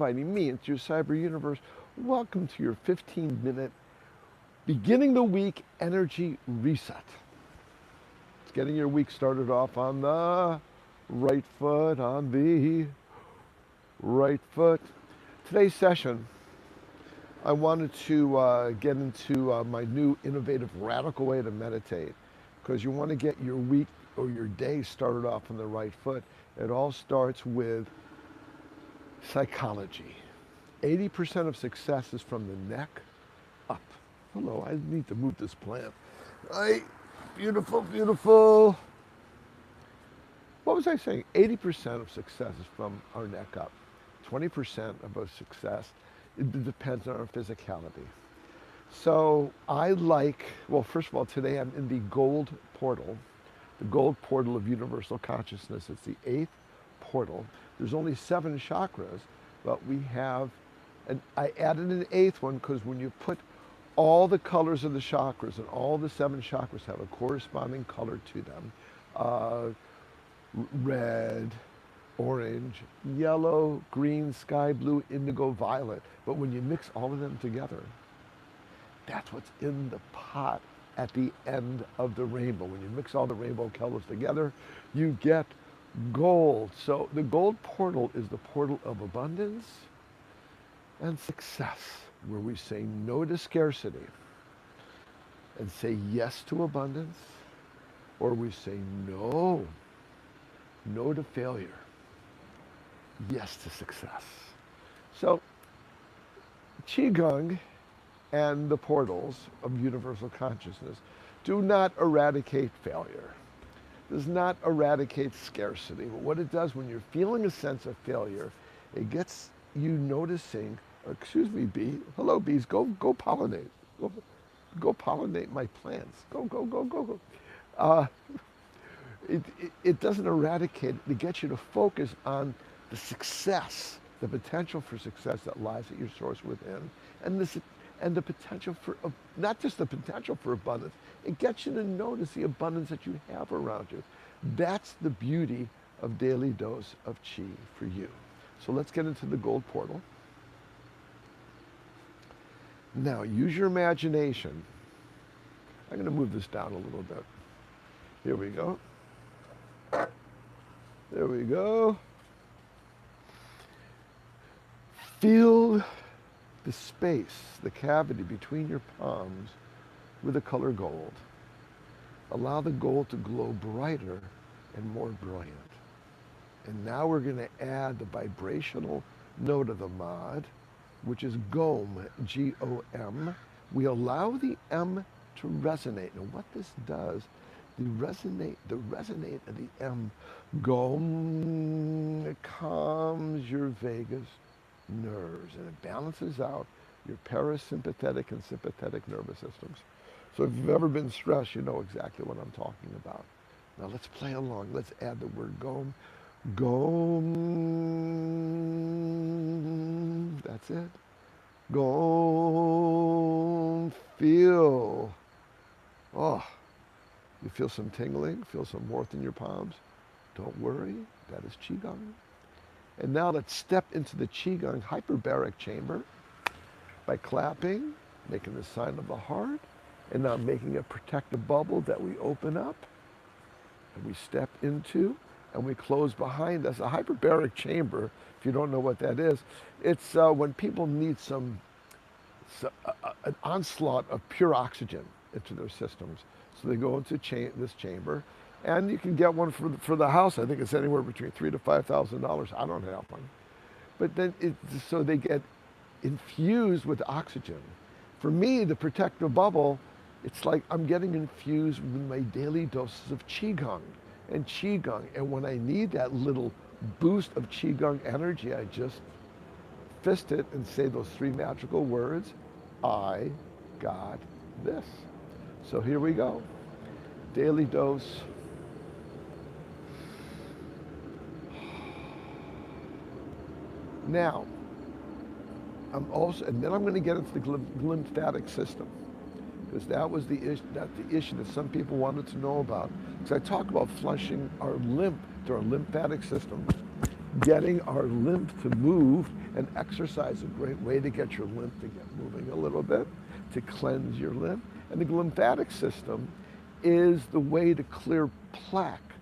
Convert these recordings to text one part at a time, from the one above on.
inviting me into your cyber universe. Welcome to your 15-minute beginning the week energy reset. It's getting your week started off on the right foot, on the right foot. Today's session, I wanted to get into my new innovative radical way to meditate, because you want to get your week or your day started off on the right foot. It all starts with psychology. 80% of success is from the neck up. Hello, I need to move this plant. Right, beautiful, beautiful. What was I saying? 80% of success is from our neck up. 20% of our success, it depends on our physicality. So I like, well, first of all, today I'm in the gold portal of universal consciousness. It's the 8th portal. There's only 7 chakras, but we have, and I added an 8th one because when you put all the colors of the chakras, and all the 7 chakras have a corresponding color to them, red, orange, yellow, green, sky blue, indigo, violet. But when you mix all of them together, that's what's in the pot at the end of the rainbow. When you mix all the rainbow colors together, you get gold. So the gold portal is the portal of abundance and success, where we say no to scarcity and say yes to abundance, or we say no to failure, yes to success. So Qigong and the portals of universal consciousness do not eradicate failure, does not eradicate scarcity. But what it does, when you're feeling a sense of failure, it gets you noticing, excuse me, bee, hello bees, go pollinate, go pollinate my plants, go. It doesn't eradicate it, it gets you to focus on the success, the potential for success that lies at your source within, and the potential for, not just the potential for abundance, it gets you to notice the abundance that you have around you. That's the beauty of Daily Dose of Qi for you. So let's get into the gold portal. Now use your imagination. I'm going to move this down a little bit. Here we go. There we go. Feel the space, the cavity between your palms with the color gold. Allow the gold to glow brighter and more brilliant. And now we're going to add the vibrational note of the mod, which is GOM, G-O-M. We allow the M to resonate. And what this does, the resonate of the M, GOM, it calms your vagus nerves, and it balances out your parasympathetic and sympathetic nervous systems. So if you've ever been stressed, you know exactly what I'm talking about. Now let's play along. Let's add the word GOM. GOM. That's it. GOM. Feel. Oh, you feel some tingling, feel some warmth in your palms. Don't worry, that is Qigong. And now let's step into the Qigong hyperbaric chamber by clapping, making the sign of the heart, and now making a protective bubble that we open up and we step into and we close behind us. A hyperbaric chamber, if you don't know what that is, it's when people need an onslaught of pure oxygen into their systems. So they go into this chamber, and you can get one for the house. I think it's anywhere between $3,000 to $5,000. I don't have one. But then so they get infused with oxygen. For me, the protective bubble, it's like I'm getting infused with my daily doses of Qigong and Qigong. And when I need that little boost of Qigong energy, I just fist it and say those 3 magical words, I got this. So here we go. Daily dose. Now, and then I'm going to get into the glymphatic system, because that was the issue that some people wanted to know about. Because I talk about flushing our lymph to our lymphatic system, getting our lymph to move, and exercise is a great way to get your lymph to get moving a little bit, to cleanse your lymph. And the glymphatic system is the way to clear plaque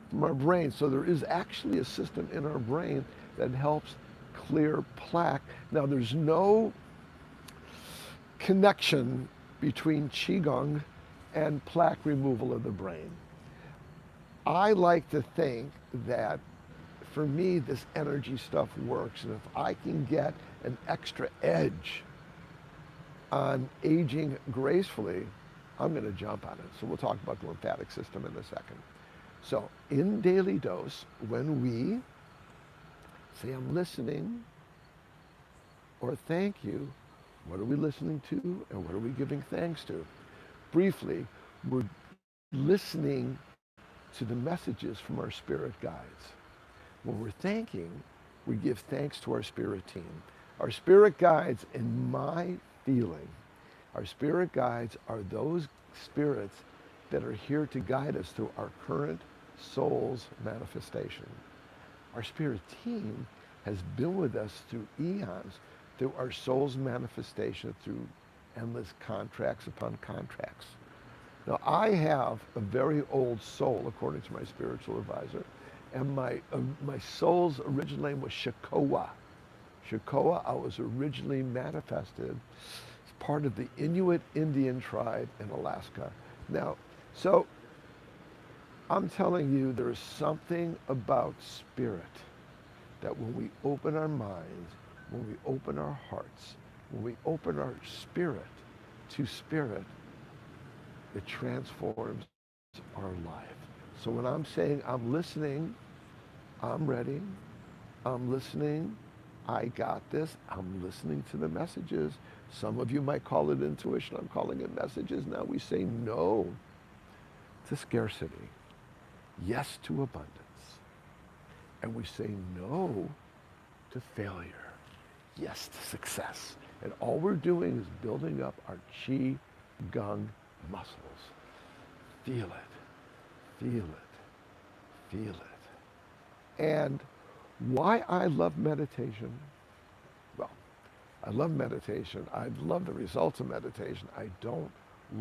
from our brain. So there is actually a system in our brain that helps clear plaque. Now there's no connection between Qigong and plaque removal of the brain. I like to think that for me, this energy stuff works. And if I can get an extra edge on aging gracefully, I'm going to jump on it. So we'll talk about the lymphatic system in a second. So in daily dose, when we say I'm listening or thank you, what are we listening to and what are we giving thanks to? Briefly, we're listening to the messages from our spirit guides. When we're thanking, we give thanks to our spirit team. Our spirit guides, in my feeling, our spirit guides are those spirits that are here to guide us through our current soul's manifestation. Our spirit team has been with us through eons, through our soul's manifestation, through endless contracts upon contracts. Now, I have a very old soul, according to my spiritual advisor, and my soul's original name was Shikoa. Shikoa, I was originally manifested as part of the Inuit Indian tribe in Alaska. Now, so I'm telling you, there is something about spirit that when we open our minds, when we open our hearts, when we open our spirit to spirit, it transforms our life. So when I'm saying I'm listening, I'm ready, I'm listening, I got this, I'm listening to the messages. Some of you might call it intuition, I'm calling it messages. Now we say no to scarcity, yes to abundance. And we say no to failure, yes to success. And all we're doing is building up our Qigong muscles. Feel it, feel it, feel it. And why I love meditation, well, I love meditation. I love the results of meditation. I don't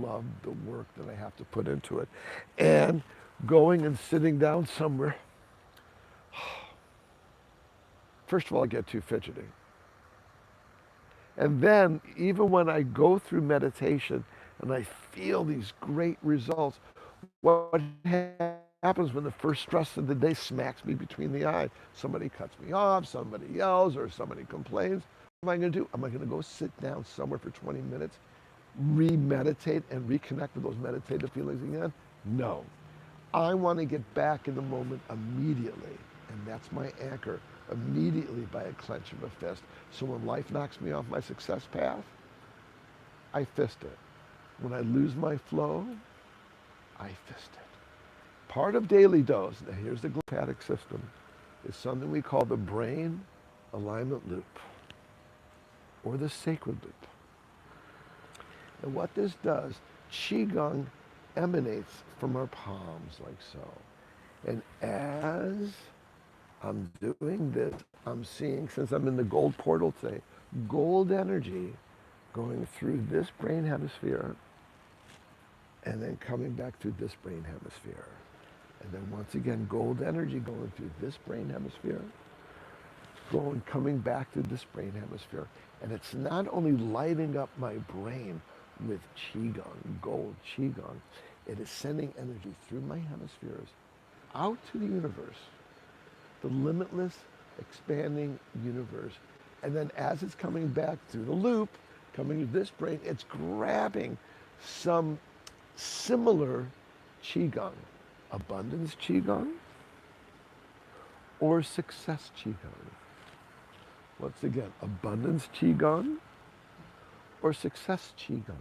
love the work that I have to put into it. And going and sitting down somewhere, first of all, I get too fidgety. And then, even when I go through meditation and I feel these great results, what happens when the first stress of the day smacks me between the eyes? Somebody cuts me off, somebody yells, or somebody complains. What am I going to do? Am I going to go sit down somewhere for 20 minutes, re-meditate and reconnect with those meditative feelings again? No. I want to get back in the moment immediately, and that's my anchor, immediately by a clench of a fist. So when life knocks me off my success path, I fist it. When I lose my flow, I fist it. Part of daily dose, now here's the glymphatic system, is something we call the brain alignment loop, or the sacred loop. And what this does, Qigong emanates from our palms like so. And as I'm doing this, I'm seeing, since I'm in the gold portal today, gold energy going through this brain hemisphere and then coming back through this brain hemisphere. And then once again, gold energy going through this brain hemisphere, coming back through this brain hemisphere. And it's not only lighting up my brain with Qigong, gold Qigong, it is sending energy through my hemispheres out to the universe, the limitless, expanding universe. And then as it's coming back through the loop, coming to this brain, it's grabbing some similar Qigong, abundance Qigong, or success Qigong. Once again, abundance Qigong or success Qigong.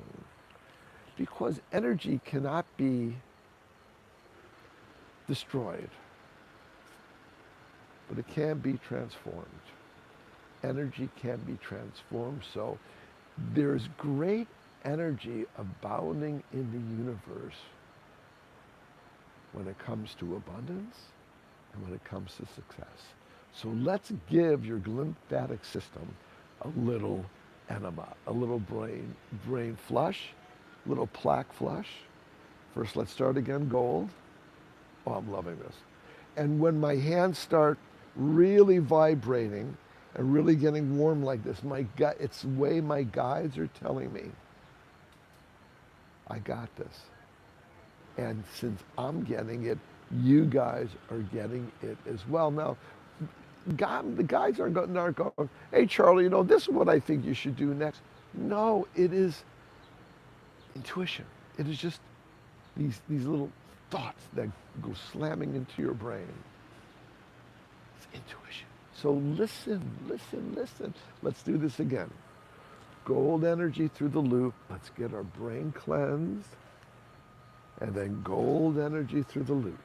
Because energy cannot be destroyed, but it can be transformed. Energy can be transformed, so there's great energy abounding in the universe when it comes to abundance and when it comes to success. So let's give your glymphatic system a little enema, a little brain flush, a little plaque flush. First, let's start again, gold. Oh, I'm loving this. And when my hands start really vibrating and really getting warm like this, it's the way my guides are telling me, I got this. And since I'm getting it, you guys are getting it as well. Now, the guys aren't going, hey, Charlie, this is what I think you should do next. No, it is intuition. It is just these little thoughts that go slamming into your brain. It's intuition. So listen, listen, listen. Let's do this again. Gold energy through the loop. Let's get our brain cleansed. And then gold energy through the loop.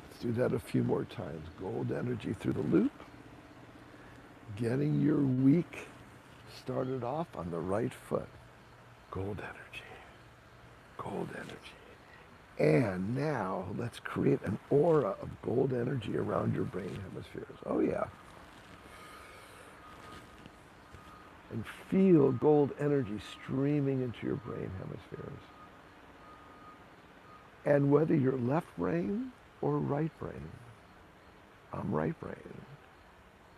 Let's do that a few more times. Gold energy through the loop. Getting your week started off on the right foot. Gold energy. Gold energy. And now let's create an aura of gold energy around your brain hemispheres. Oh yeah. And feel gold energy streaming into your brain hemispheres. And whether you're left brain or right brain, I'm right brain.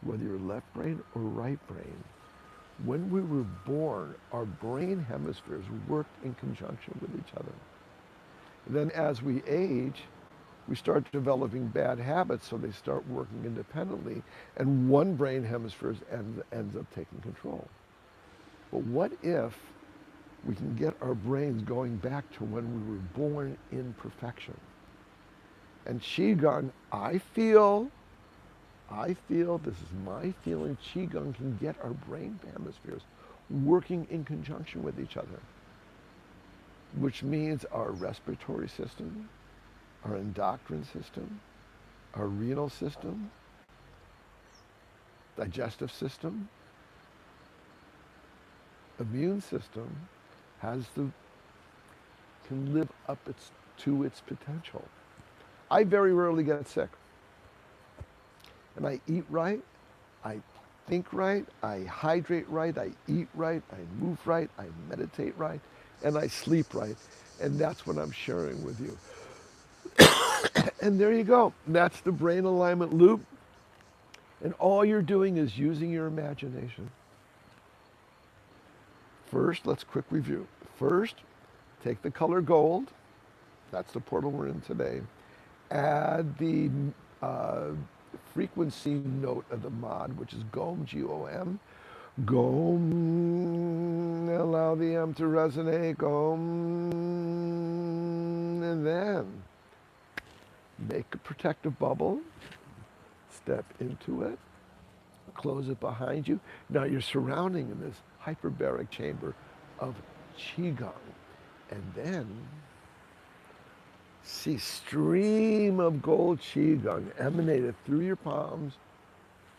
Whether you're left brain or right brain, when we were born, our brain hemispheres worked in conjunction with each other. Then as we age, we start developing bad habits, so they start working independently, and one brain hemisphere ends up taking control. But what if we can get our brains going back to when we were born in perfection? And Qigong, I feel, this is my feeling, Qigong can get our brain hemispheres working in conjunction with each other, which means our respiratory system, our endocrine system, our renal system, digestive system, immune system can live up to its potential. I very rarely get sick. And I eat right, I think right, I hydrate right, I eat right, I move right, I meditate right, and I sleep right. And that's what I'm sharing with you. And there you go. That's the brain alignment loop. And all you're doing is using your imagination. First, let's quick review. First, take the color gold. That's the portal we're in today. Add the frequency note of the mod, which is GOM, G-O-M. GOM, allow the M to resonate, GOM. And then make a protective bubble, step into it, close it behind you. Now you're surrounding in this hyperbaric chamber of Qigong. And then see stream of gold Qigong emanated through your palms,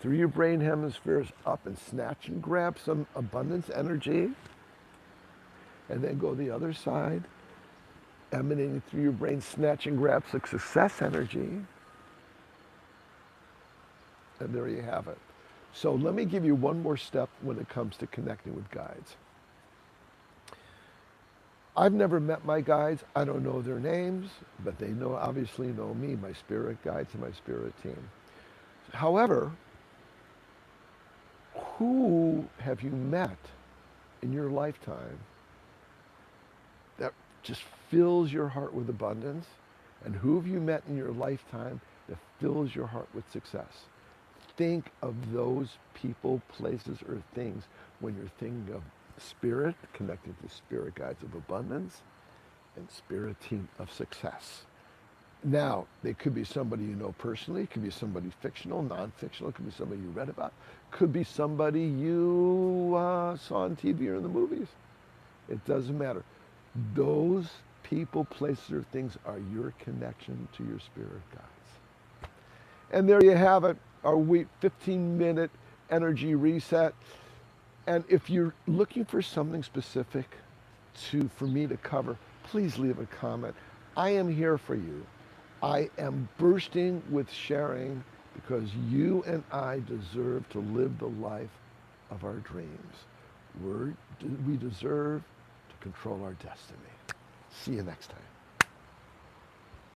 through your brain hemispheres, up and snatch and grab some abundance energy. And then go the other side, emanating through your brain, snatch and grab some success energy. And there you have it. So let me give you one more step when it comes to connecting with guides. I've never met my guides. I don't know their names, but they obviously know me, my spirit guides and my spirit team. However, who have you met in your lifetime that just fills your heart with abundance? And who have you met in your lifetime that fills your heart with success? Think of those people, places, or things when you're thinking of spirit, connected to spirit guides of abundance and spirit team of success. Now, they could be somebody you know personally, it could be somebody fictional, non-fictional, it could be somebody you read about, could be somebody you saw on TV or in the movies. It doesn't matter. Those people, places, or things are your connection to your spirit guides. And there you have it, our week 15-minute energy reset. And if you're looking for something specific for me to cover, please leave a comment. I am here for you. I am bursting with sharing because you and I deserve to live the life of our dreams. We deserve to control our destiny. See you next time.